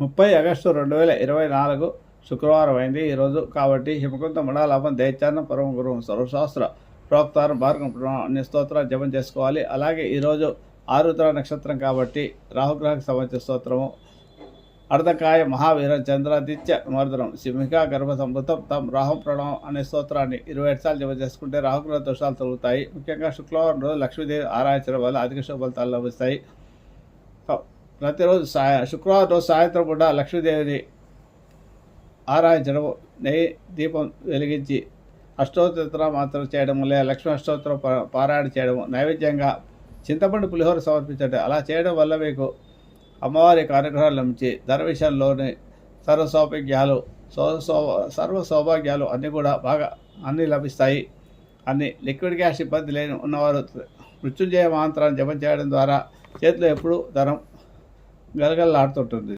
30 August 2024 శుక్రవారం అయింది ఈరోజు. కాబట్టి హిమకుంత మండలాపం దైత్యాన్నం పరమ గురువు సర్వశాస్త్ర ప్రోక్తారం భార్గం అన్ని స్తోత్రాలు జపం చేసుకోవాలి. అలాగే ఈరోజు ఆరుద్ర నక్షత్రం కాబట్టి రాహుగ్రహకు సంబంధించిన స్తోత్రము అర్ధకాయ మహావీరం చంద్రాదిత్య మర్దనం సింహికా గర్భ సంభృతం తం రాహం ప్రణవం అనే స్తోత్రాన్ని 27 సార్లు జపం చేసుకుంటే రాహుగ్రహ దోషాలు తొలుగుతాయి. ముఖ్యంగా శుక్రవారం రోజు లక్ష్మీదేవి ఆరాధించడం వల్ల అధిక శుభ ఫలితాలు లభిస్తాయి. ప్రతిరోజు శుక్రవారం రోజు సాయంత్రం కూడా లక్ష్మీదేవిని ఆరాధించడం, నెయ్యి దీపం వెలిగించి అష్టోత్తర మాత్రం చేయడం, లేదా లక్ష్మీ అష్టోత్తరం పారాయణ చేయడం, నైవేద్యంగా చింతపండు పులిహోర సమర్పించండి. అలా చేయడం వల్ల మీకు అమ్మవారి యొక్క అనుగ్రహాలు లభించి ధర విషయంలోని సర్వ సౌభాగ్యాలు అన్నీ కూడా బాగా అన్నీ లభిస్తాయి. అన్ని లిక్విడ్ గ్యాస్ ఇబ్బంది లేని ఉన్నవారు మృత్యుంజయ మంత్రాన్ని జపం చేయడం ద్వారా చేతిలో ఎప్పుడూ ధనం గలగలలాడుతుంటుంది.